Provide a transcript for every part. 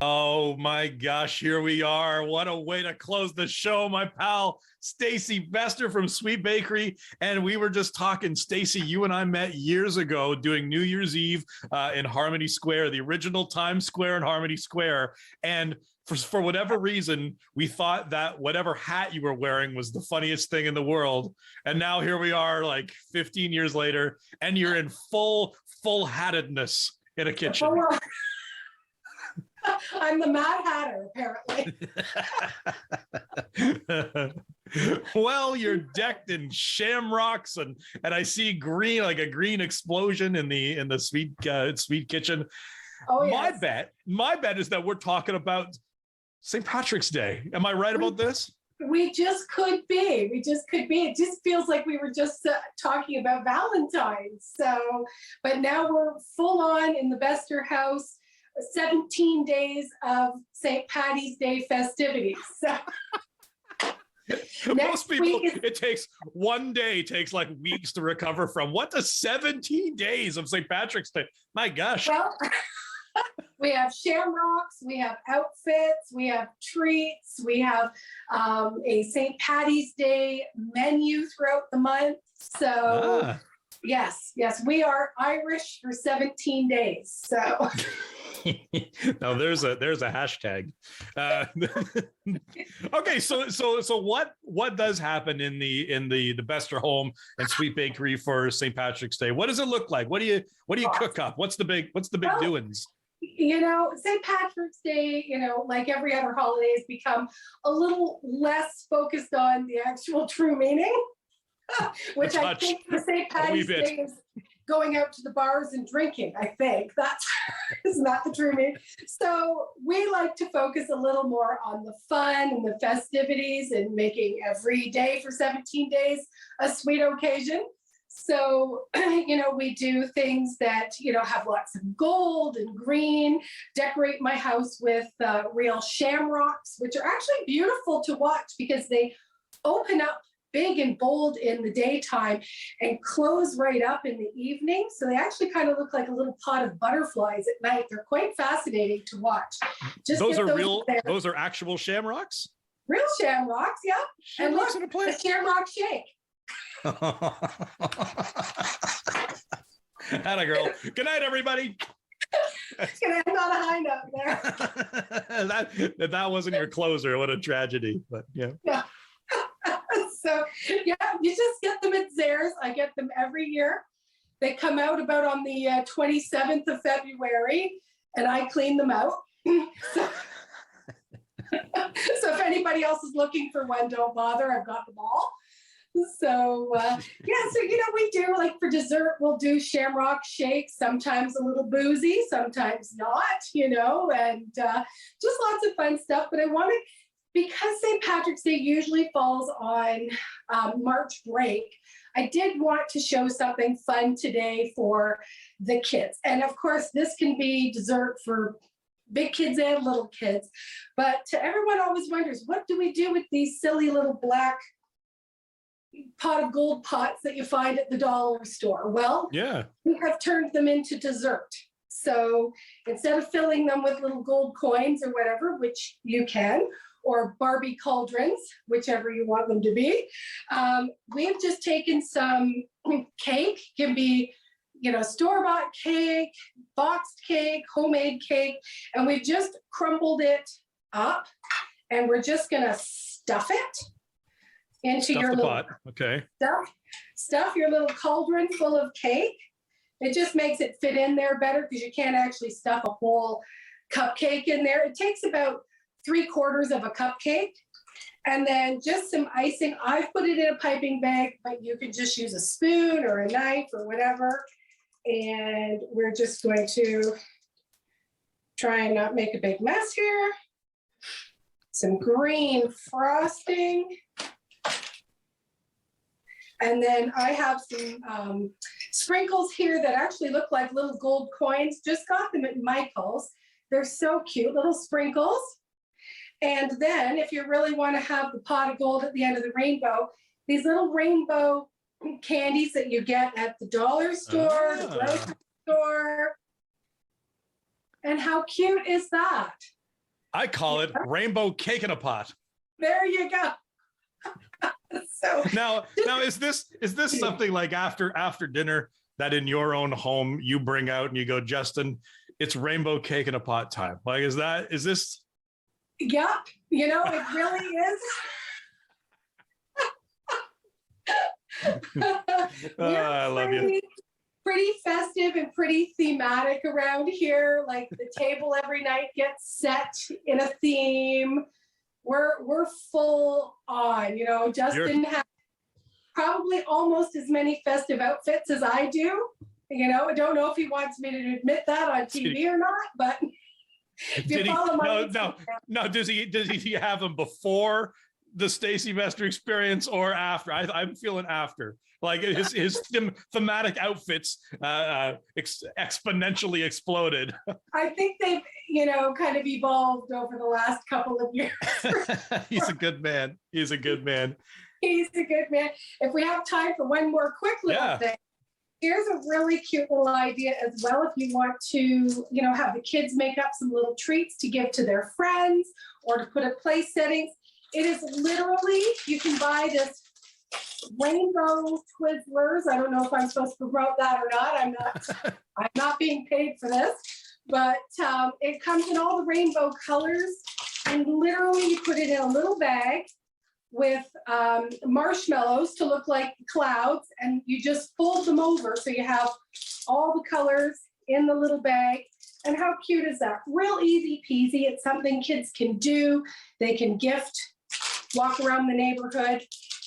Oh my gosh, here we are. What a way to close the show, my pal Stacey Bester from Sweet Bakery. And we were just talking, Stacey, you and I met years ago doing New Year's Eve in Harmony Square, the original Times Square in Harmony Square. And for whatever reason, we thought that whatever hat you were wearing was the funniest thing in the world. And now here we are like 15 years later, and you're in full hattedness in a kitchen. I'm the Mad Hatter, apparently. Well, you're decked in shamrocks, and I see green, like a green explosion in the sweet kitchen. Oh, yes. My bet is that we're talking about St. Patrick's Day. Am I right about this? We just could be. It just feels like we were just talking about Valentine's. So, but now we're full on in the Bester house. 17 days of St. Patty's Day festivities. So most people, it takes one day, takes like weeks to recover from. What does 17 days of St. Patrick's Day? My gosh. Well, we have shamrocks, we have outfits, we have treats, we have a St. Patty's Day menu throughout the month. So yes, we are Irish for 17 days. So now there's a hashtag. Okay, so what does happen in the Bester home and Sweet Bakery for St. Patrick's Day? What does it look like? What do you cook up? What's the big doings? St. Patrick's Day, like every other holiday, has become a little less focused on the actual true meaning, which I think for St. Patty's Day is going out to the bars and drinking. I think that's is not the true meaning. So we like to focus a little more on the fun and the festivities and making every day for 17 days a sweet occasion. So, we do things that, have lots of gold and green, decorate my house with real shamrocks, which are actually beautiful to watch because they open up big and bold in the daytime and close right up in the evening. So they actually kind of look like a little pot of butterflies at night. They're quite fascinating to watch. Those are real, those are actual shamrocks? Real shamrocks, yeah. Shamrocks in a plate. A shamrock shake. Atta girl. Good night, everybody. I'm not a high note there. that wasn't your closer. What a tragedy. But yeah. So yeah, you just get them at Zares. I get them every year. They come out about on the 27th of February, and I clean them out. So if anybody else is looking for one, don't bother. I've got them all. So we do, like, for dessert, we'll do shamrock shakes, sometimes a little boozy, sometimes not, and just lots of fun stuff. But I wanted, because St. Patrick's Day usually falls on March break, I did want to show something fun today for the kids. And of course, this can be dessert for big kids and little kids. But everyone always wonders, what do we do with these silly little black pot of gold pots that you find at the dollar store? Well, yeah, we have turned them into dessert. So instead of filling them with little gold coins or whatever, which you can, or Barbie cauldrons, whichever you want them to be, we've just taken some cake. Can be, store-bought cake, boxed cake, homemade cake, and we've just crumbled it up, and we're just gonna stuff it into your little pot. Okay. Stuff your little cauldron full of cake. It just makes it fit in there better because you can't actually stuff a whole cupcake in there. It takes about 3/4 of a cupcake, and then just some icing. I've put it in a piping bag, but you could just use a spoon or a knife or whatever. And we're just going to try and not make a big mess here. Some green frosting. And then I have some sprinkles here that actually look like little gold coins. Just got them at Michael's. They're so cute, little sprinkles. And then if you really want to have the pot of gold at the end of the rainbow, these little rainbow candies that you get at the dollar store, the grocery store. And how cute is that? I call it rainbow cake in a pot. There you go. So Now is this something like after dinner that in your own home you bring out and you go, Justin, it's rainbow cake in a pot time? Like, is this? Yep, you know, it really is. I love you. Pretty festive and pretty thematic around here. Like the table every night gets set in a theme. We're full on, you know. Justin has probably almost as many festive outfits as I do. You know, I don't know if he wants me to admit that on TV or not, but does he have them before the Stacey Bester experience or after? I'm feeling after. Like his thematic outfits exponentially exploded. I think they've, you know, kind of evolved over the last couple of years. He's a good man. He's a good man. He's a good man. If we have time for one more quick little thing, here's a really cute little idea as well. If you want to, you know, have the kids make up some little treats to give to their friends or to put at place settings, it is literally, you can buy this rainbow Twizzlers. I don't know if I'm supposed to promote that or not. I'm not being paid for this, but it comes in all the rainbow colors, and literally you put it in a little bag with marshmallows to look like clouds, and you just fold them over so you have all the colors in the little bag. And how cute is that? Real easy peasy. It's something kids can do. They can gift, walk around the neighborhood.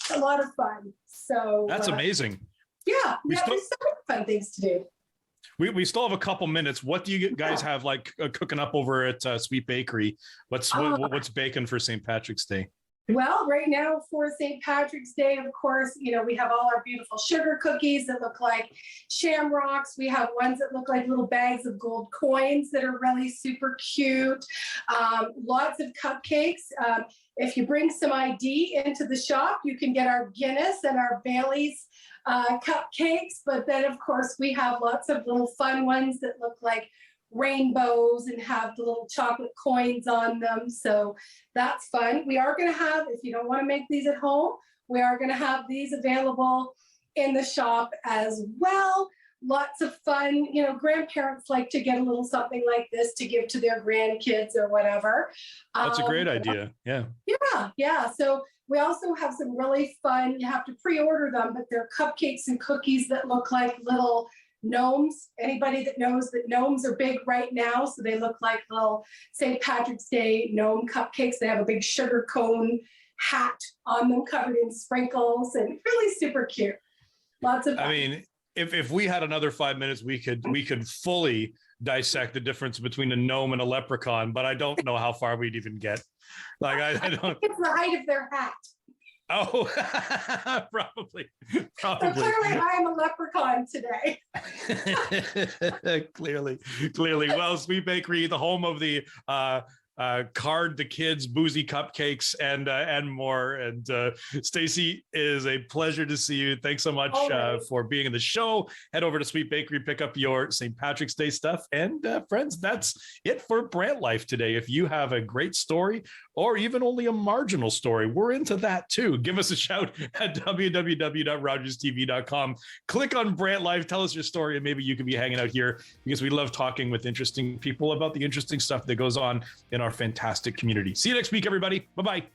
It's a lot of fun. So that's amazing. Yeah, there's so many fun things to do. We still have a couple minutes. What do you guys have like cooking up over at Sweet Bakery? What's baking for St. Patrick's Day? Well, right now for St. Patrick's Day, of course, you know, we have all our beautiful sugar cookies that look like shamrocks. We have ones that look like little bags of gold coins that are really super cute. Lots of cupcakes. If you bring some ID into the shop, you can get our Guinness and our Bailey's cupcakes. But then, of course, we have lots of little fun ones that look like rainbows and have the little chocolate coins on them. So that's fun. We are going to have, if you don't want to make these at home, we are going to have these available in the shop as well. Lots of fun. You know, grandparents like to get a little something like this to give to their grandkids or whatever. That's a great idea. Yeah. Yeah. So we also have some really fun, you have to pre-order them, but they're cupcakes and cookies that look like little gnomes. Anybody that knows that gnomes are big right now, so they look like little St. Patrick's Day gnome cupcakes. They have a big sugar cone hat on them covered in sprinkles and really super cute. Lots of fun. I mean, if we had another 5 minutes, we could fully dissect the difference between a gnome and a leprechaun, but I don't know how far we'd even get. Like I don't. It's the height of their hat. Oh, probably. So clearly I'm a leprechaun today. Clearly. Well, Sweet Bakery, the home of the card the kids boozy cupcakes and more. And Stacey, is a pleasure to see you. Thanks so much for being in the show. Head over to Sweet Bakery, pick up your St. Patrick's Day stuff. And friends, that's it for Brant Life today. If you have a great story or even only a marginal story, we're into that too. Give us a shout at www.rogerstv.com. Click on Brant Life, tell us your story, and maybe you could be hanging out here, because we love talking with interesting people about the interesting stuff that goes on in our fantastic community. See you next week, everybody. Bye-bye.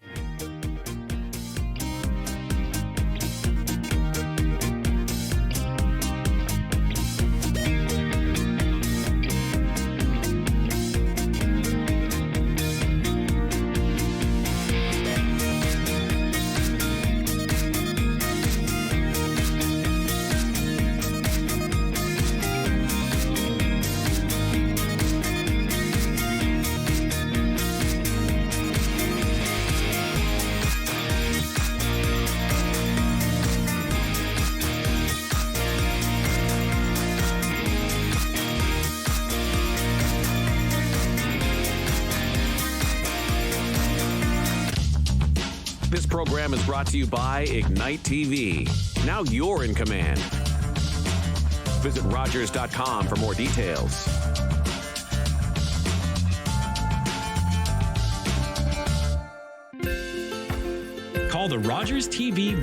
This program is brought to you by Ignite TV. Now you're in command. Visit Rogers.com for more details. Call the Rogers TV